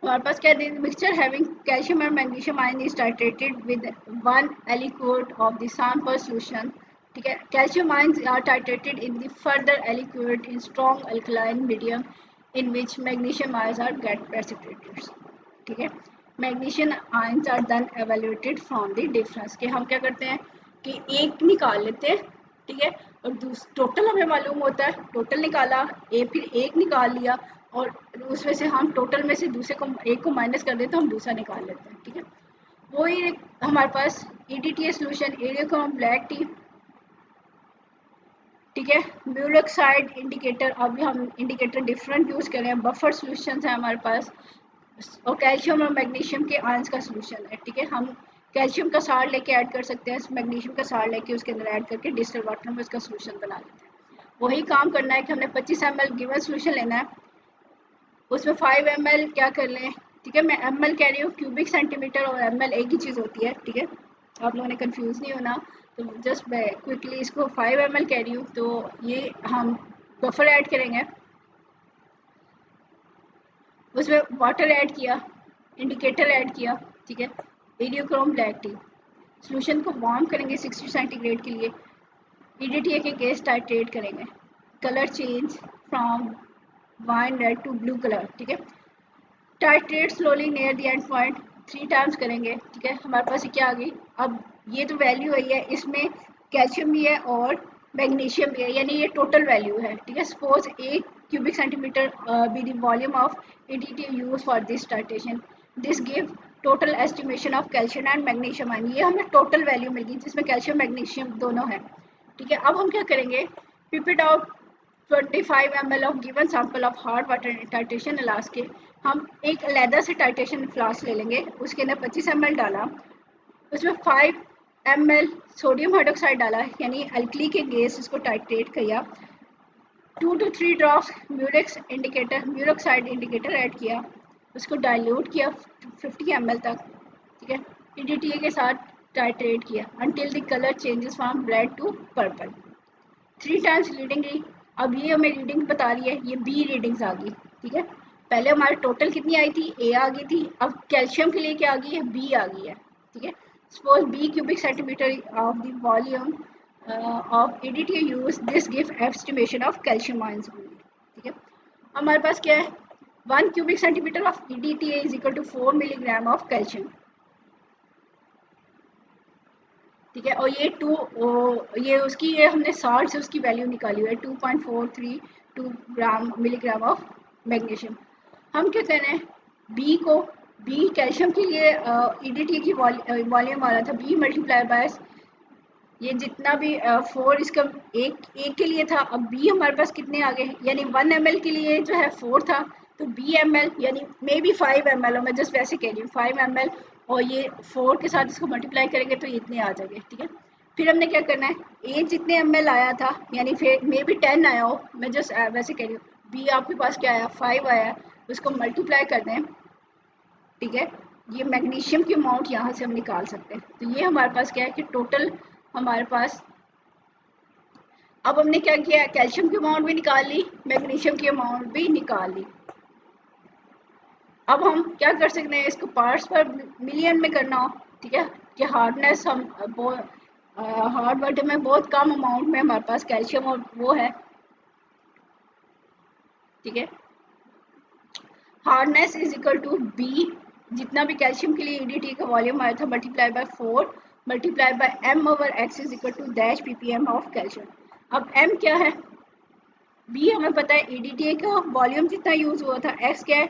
हमारे पास क्या है, मिक्सचर हैविंग कैल्शियम और magnesium ion is titrated with 1 aliquot of the sample solution. ठीक है, calcium ions are titrated in the further aliquot in strong alkaline medium in which magnesium ions are get precipitated. ठीक है, magnesium ions are then evaluated from the difference, के हम क्या करते हैं कि एक निकाल लेते हैं। ठीक है, और टोटल हमें मालूम होता है, टोटल निकाला, फिर एक निकाल लिया और उसमें से हम टोटल में से दूसरे को एक को माइनस कर देते हैं, हम दूसरा निकाल लेते हैं। ठीक है, वही हमारे पास EDTA solution, area black T. ठीक है, म्यूलॉक्साइड इंडिकेटर, अभी हम इंडिकेटर डिफरेंट यूज कर रहे हैं। बफर सोल्यूशन है हमारे पास, और कैल्शियम और मैग्नीशियम के आयंस का सोल्यूशन है। ठीक है, हम कैल्शियम का साल्ट लेके ऐड कर सकते हैं, मैग्नीशियम का साल्ट लेके उसके अंदर ऐड करके डिस्टिल वाटर में उसका सोल्यूशन बना लेते हैं। वही काम करना है कि हमने 25 ml गिवन सोल्यूशन लेना है, उसमें 5 ml क्या कर लें। ठीक है, मैं ml कह रही हूँ, क्यूबिक सेंटीमीटर और ml एक ही चीज़ होती है। ठीक है, आप लोगों ने कंफ्यूज नहीं होना, तो जस्ट मैं क्विकली इसको 5 ml कह रही हूँ। तो ये हम बफर ऐड करेंगे, उसमें वाटर ऐड किया, इंडिकेटर ऐड किया। ठीक है, एडियोक्रोम ब्लैक टी, सोल्यूशन को वार्म करेंगे 60 सेंटीग्रेड के लिए, EDTA के केस टाइट्रेट करेंगे, colour change from wine red to blue colour. ठीक है, titrate slowly near the end point 3 times करेंगे। ठीक है, हमारे पास ये क्या आ गई, अब ये जो वैल्यू आई है इसमें कैल्शियम भी है और मैग्नीशियम भी है, यानी ये टोटल वैल्यू है। ठीक है, suppose 1 cubic centimeter be the volume of EDTA used for this titration. This give total estimation of calcium and magnesium ion. ये हमें टोटल वैल्यू मिल गई जिसमें कैल्शियम मैग्नीशियम दोनों है। ठीक है, अब हम क्या करेंगे, pipette out 25 ml of given sample of hard water titration flask के, हम एक अलहदा से टाइट्रेशन फ्लास्क ले लेंगे, उसके अंदर 25 ml डाला, उसमें 5 ml सोडियम हाइड्रोक्साइड डाला, यानी अल्कली के गैस इसको टाइट्रेट किया, 2 to 3 ड्रॉप्स म्यूलॉक्साइड इंडिकेटर ऐड किया, उसको डाइल्यूट किया 50 ml तक। ठीक है, EDTA के साथ टाइट्रेट किया until the color changes from red to purple, 3 times reading गई। अब ये हमें रीडिंग बता रही है, ये B रीडिंग्स आ गई। ठीक है, पहले हमारे टोटल कितनी आई थी, A आ गई थी, अब कैल्शियम के लिए क्या आ गई है, B आ गई है। ठीक है, suppose B cubic centimeter of the volume of EDTA use, this give estimation of calcium ions only। ठीक है, हमारे पास क्या है, 1 cubic centimeter of EDTA is equal to 4 milligram of calcium। ठीक है, और ये ये उसकी, ये हमने साल्ट से उसकी वैल्यू निकाली हुई है 2.432 ग्राम मिलीग्राम ऑफ मैग्नीशियम। हम क्या करें हैं, बी को, बी कैल्शियम के लिए EDTA की वॉल्यूम आ रहा था B मल्टीप्लाई बाय ये जितना भी 4 इसका एक के लिए था, अब B हमारे पास कितने आ गए, यानी 1 ml के लिए जो है 4 था, तो B ml यानी मे बी 5 ml हो, मैं जस्ट वैसे कह रही हूँ 5 ml, और ये 4 के साथ इसको मल्टीप्लाई करेंगे तो ये इतने आ जाएंगे। ठीक है, फिर हमने क्या करना है, A जितने ml आया था, यानी फिर मे बी 10 आया हो, मैं जस्ट वैसे कह रही हूँ, B आपके पास क्या आया, 5 आया, उसको मल्टीप्लाई कर दें। ठीक है, ये मैग्नीशियम की अमाउंट यहाँ से हम निकाल सकते हैं। तो ये हमारे पास क्या है कि टोटल हमारे पास, अब हमने क्या किया, कैल्शियम की अमाउंट भी निकाल ली, मैग्नीशियम की अमाउंट भी निकाल ली। अब हम क्या कर सकते हैं, इसको पार्ट्स पर मिलियन में करना हो। ठीक है, कि हार्डनेस हम हार्ड वाटर में बहुत कम अमाउंट में हमारे पास कैल्शियम और वो है। ठीक है, hardness is equal to B, जितना भी कैल्शियम के लिए EDTA का वॉल्यूम आया था multiply by 4 multiply by m over x is equal to dash ppm of calcium. अब m क्या है, b हमें पता है, EDTA का वॉल्यूम जितना यूज हुआ था, x क्या है,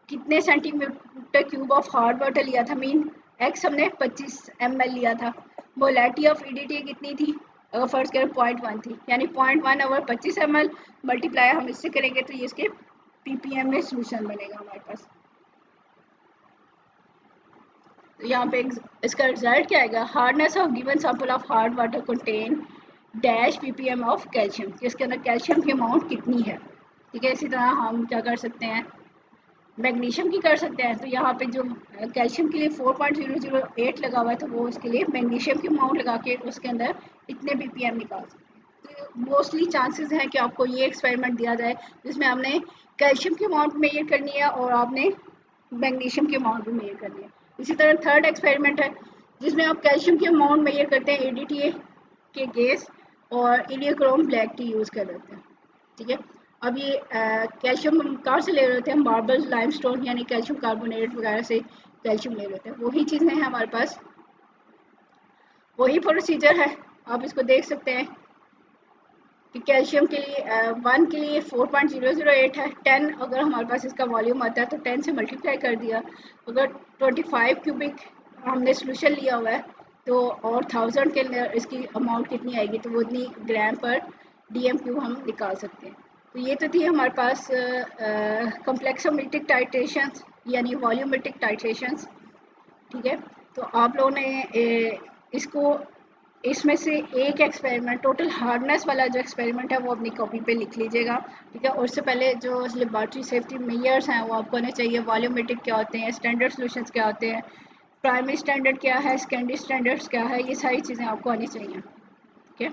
कितने centimetre cube of hard water लिया था, मीन x हमने 25 ml लिया था, मोलैरिटी ऑफ EDTA कितनी थी, अगर फर्स्ट करें 0.1 थी, यानी 0.1 ओवर 25 ml मल्टीप्लाई हम इससे करेंगे तो ये इसके ppm में सोल्यूशन बनेगा हमारे पास। तो यहाँ पे इसका रिजल्ट क्या आएगा, hardness of given sample of hard water contain dash ppm of calcium, इसके अंदर कैल्शियम की अमाउंट कितनी है। ठीक है, इसी तरह हम क्या कर सकते हैं, मैग्नीशियम की कर सकते हैं। तो यहाँ पे जो कैल्शियम के लिए 4.008 लगा हुआ है, तो वो उसके लिए मैग्नीशियम की अमाउंट लगा के उसके अंदर इतने ppm निकाल सकते हैं। तो मोस्टली चांसेस हैं कि आपको ये एक्सपेरिमेंट दिया जाए जिसमें आपने कैल्शियम की अमाउंट मेजर करनी है और आपने मैग्नीशियम की अमाउंट भी मेजर करनी है। इसी तरह थर्ड एक्सपेरिमेंट है जिसमें आप कैल्शियम की अमाउंट मेजर करते हैं EDTA के गैस और एडियोक्रोम ब्लैक टी यूज़ कर लेते हैं। ठीक है, अब ये कैल्शियम हम कहाँ से ले रहे थे, हम मार्बल लाइमस्टोन यानी कैल्शियम कार्बोनेट वगैरह से कैल्शियम ले रहे थे, वही चीज़ें हैं हमारे पास, वही प्रोसीजर है, आप इसको देख सकते हैं। कि कैल्शियम के लिए 1 के लिए 4.008 है। 10 अगर हमारे पास इसका वॉल्यूम आता है तो 10 से मल्टीप्लाई कर दिया। अगर 25 क्यूबिक हमने सोल्यूशन लिया हुआ है तो और 1000 के अंदर इसकी अमाउंट कितनी आएगी, तो वो इतनी ग्राम पर डीएम क्यूब हम निकाल सकते हैं। तो ये तो थी हमारे पास कम्प्लेक्सोमेट्रिक टाइट्रेशंस यानी वॉल्यूमेट्रिक टाइट्रेशंस। ठीक है, तो आप लोगों ने इसको इसमें से एक एक्सपेरिमेंट, टोटल हार्डनेस वाला जो एक्सपेरिमेंट है वो अपनी कॉपी पे लिख लीजिएगा। ठीक है, और उससे पहले जो लेबॉरेटरी सेफ्टी मेजर्स हैं वो आपको आने चाहिए। वॉल्यूमेट्रिक क्या होते हैं, स्टैंडर्ड सॉल्यूशंस क्या होते हैं, प्राइमरी स्टैंडर्ड क्या है, सेकेंडरी स्टैंडर्ड्स क्या है, ये सारी चीज़ें आपको आनी चाहिए। ठीक है।